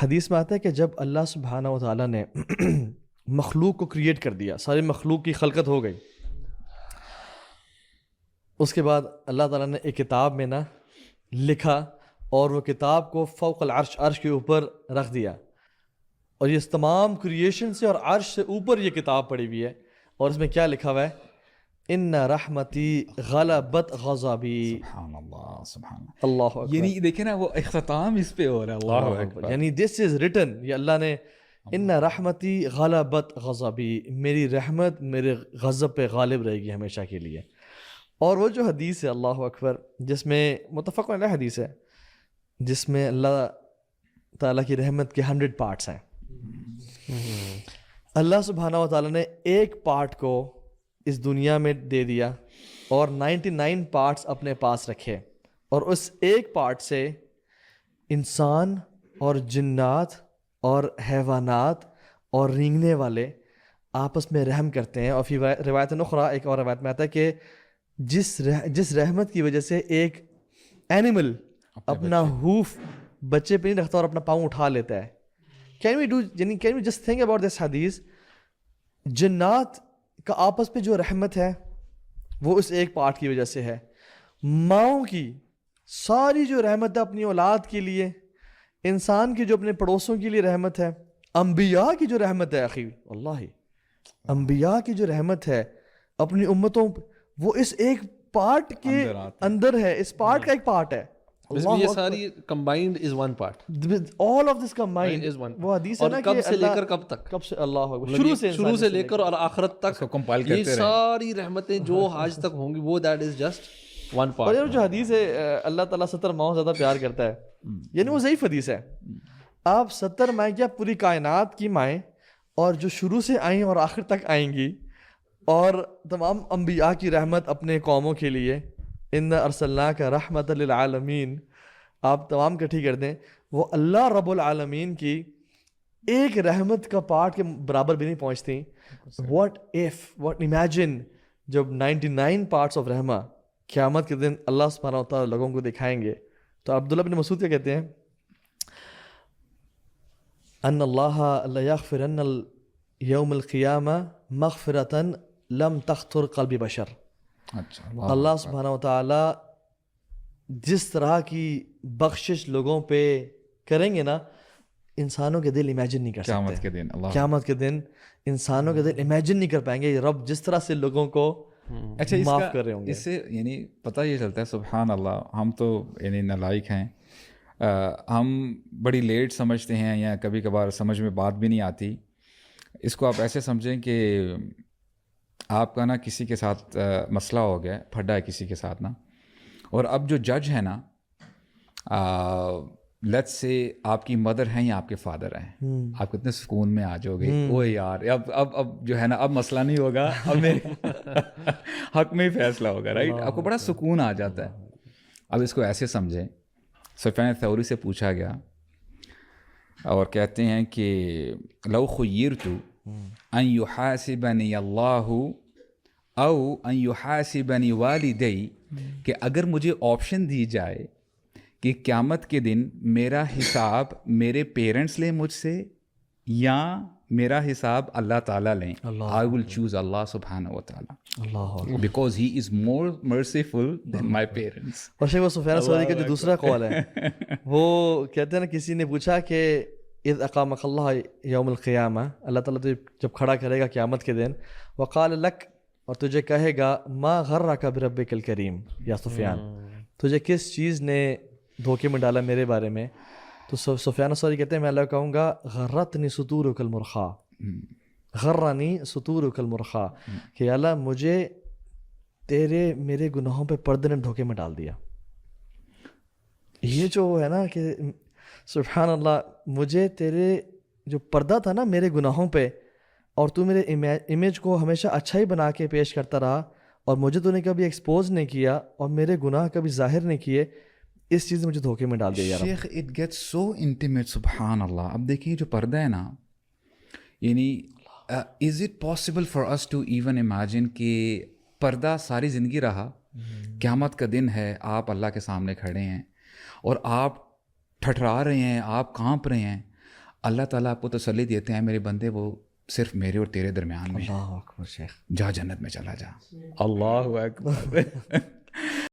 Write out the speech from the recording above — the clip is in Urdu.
حدیث میں آتا ہے کہ جب اللہ سبحانہ و تعالیٰ نے مخلوق کو کریٹ کر دیا، ساری مخلوق کی خلقت ہو گئی، اس کے بعد اللہ تعالیٰ نے ایک کتاب میں نا لکھا اور وہ کتاب کو فوق العرش، عرش کے اوپر رکھ دیا، اور یہ اس تمام کریشن سے اور عرش سے اوپر یہ کتاب پڑی ہوئی ہے، اور اس میں کیا لکھا ہوا ہے؟ ان رحمتی غلبت غضبی. سبحان اللہ، سبحان اللہ. اللہ اکبر. یعنی دیکھیں نا وہ اختتام اس پہ ہو رہا ہے. اللہ اکبر. یعنی دس از ریٹن، یہ اللہ نے ان رحمتی غلبت غضبی، میری رحمت میرے غضب پہ غالب رہے گی ہمیشہ کے لیے. اور وہ جو حدیث ہے اللہ اکبر، جس میں متفق علیہ حدیث ہے، جس میں اللہ تعالیٰ کی رحمت کے 100 پارٹس ہیں. اللہ سبحانہ و تعالیٰ نے ایک پارٹ کو اس دنیا میں دے دیا اور 99 پارٹس اپنے پاس رکھے، اور اس ایک پارٹ سے انسان اور جنات اور حیوانات اور رینگنے والے آپس میں رحم کرتے ہیں. اور پھر روایت اخرى، ایک اور روایت میں آتا ہے کہ جس رحمت کی وجہ سے ایک اینیمل اپنا ہوف بچے پہ نہیں رکھتا اور اپنا پاؤں اٹھا لیتا ہے. Can we just think about this حدیث؟ جنات کا آپس پہ جو رحمت ہے وہ اس ایک پارٹ کی وجہ سے ہے. ماؤں کی ساری جو رحمت ہے اپنی اولاد کے لیے، انسان کی جو اپنے پڑوسوں کے لیے رحمت ہے، انبیاء کی جو رحمت ہے، اخی اللہ، انبیاء کی جو رحمت ہے اپنی امتوں، وہ اس ایک پارٹ کے اندر ہے. اس پارٹ کا ایک پارٹ ہے. یہ ساری combined is one part, all of this combined is one. وہ حدیث ہے نا کب کہ سے لے کر کب تک، کب سے اللہ اکبر، شروع سے لے کر اور آخرت تک کمپائل یہ کرتے رہے. ساری رحمتیں جو آج تک ہوں گی وہ دیٹ از جسٹ ون اور پارٹ. یہ جو حدیث ہے اللہ تعالیٰ 70 ماؤں زیادہ پیار کرتا ہے، یعنی وہ ضعیف حدیث ہے. آپ 70 مائیں کیا پوری کائنات کی مائیں، اور جو شروع سے آئیں اور آخر تک آئیں گی، اور تمام انبیاء کی رحمت اپنے قوموں کے لیے، ان ارسلناک رحمت للعالمین، آپ تمام کٹھی کر دیں، وہ اللہ رب العالمین کی ایک رحمت کا پارٹ کے برابر بھی نہیں پہنچتی. what imagine جب 99 پارٹس آف رحمہ قیامت کے دن اللہ سبحانہ و تعالیٰ لوگوں کو دکھائیں گے. تو عبداللہ بن مسعود کیا کہتے ہیں؟ ان اللہ لیغفرن یوم القیامہ مغفرۃ لم تخطر قلب بشر. اللہ سبحانہ و تعالیٰ جس طرح کی بخشش لوگوں پہ کریں گے نا، انسانوں کے دل امیجن نہیں کر سکتے. قیامت کے دن انسانوں کے دل امیجن نہیں کر پائیں گے رب جس طرح سے لوگوں کو معاف کر رہے ہوں گے. اس سے یعنی پتہ یہ چلتا ہے سبحان اللہ، ہم تو یعنی نالائق ہیں، ہم بڑی لیٹ سمجھتے ہیں یا کبھی کبھار سمجھ میں بات بھی نہیں آتی. اس کو آپ ایسے سمجھیں کہ آپ کا نا کسی کے ساتھ مسئلہ ہو گیا، پھڈا ہے کسی کے ساتھ نا، اور اب جو جج ہے نا، لیٹس سے آپ کی مدر ہیں یا آپ کے فادر ہیں، آپ کتنے سکون میں آ جاؤ گے، اوہ یار اب جو ہے نا اب مسئلہ نہیں ہوگا، اب میرے حق میں ہی فیصلہ ہوگا، رائٹ. آپ کو بڑا سکون آ جاتا ہے. اب اس کو ایسے سمجھیں، سفیان ثوری سے پوچھا گیا اور کہتے ہیں کہ لو خیرت ان یحاسبنی اللہ او ان یحاسبنی والدی، کہ اگر مجھے آپشن دی جائے کہ قیامت کے دن میرا حساب میرے پیرنٹس لیں مجھ سے یا میرا حساب اللہ تعالیٰ لیں، I will choose اللہ سبحانہ و تعالیٰ because he is more merciful than my parents. اور شیخ سفیان ثوری کا جو دوسرا قول ہے، وہ کہتے ہیں نا کسی نے پوچھا کہ اذ اقامک اللہ یوم القیامہ، اللہ تعالیٰ تجھے جب کھڑا کرے گا قیامت کے دن، وقال لک، اور تجھے کہے گا ما غرک بربک الکریم، یا سفیان تجھے کس چیز نے دھوکے میں ڈالا میرے بارے میں؟ تو سفیان ثوری کہتے ہیں میں اللہ کہوں گا غرتنی ستورک المرخا، غرنی ستورک المرخا، کہ اللہ مجھے میرے گناہوں پہ پردے نے دھوکے میں ڈال دیا. یہ جو ہے نا کہ سبحان اللہ، مجھے تیرے جو پردہ تھا نا میرے گناہوں پہ، اور تو میرے امیج کو ہمیشہ اچھا ہی بنا کے پیش کرتا رہا، اور مجھے تو نے کبھی ایکسپوز نہیں کیا اور میرے گناہ کبھی ظاہر نہیں کیے، اس چیز نے مجھے دھوکے میں ڈال دیا یار. شیخ اٹ گیٹس سو انٹیمیٹ، سبحان اللہ. اب دیکھیے جو پردہ ہے نا، یعنی is it possible for us to even imagine کہ پردہ ساری زندگی رہا، قیامت کا دن ہے، آپ اللہ کے سامنے کھڑے ہیں اور آپ ٹھٹرا رہے ہیں، آپ کانپ رہے ہیں، اللہ تعالیٰ آپ کو تسلی دیتے ہیں میرے بندے وہ صرف میرے اور تیرے درمیان میں اللہ اکبر شیخ. جا جنت میں چلا جا. اللہ اکبر.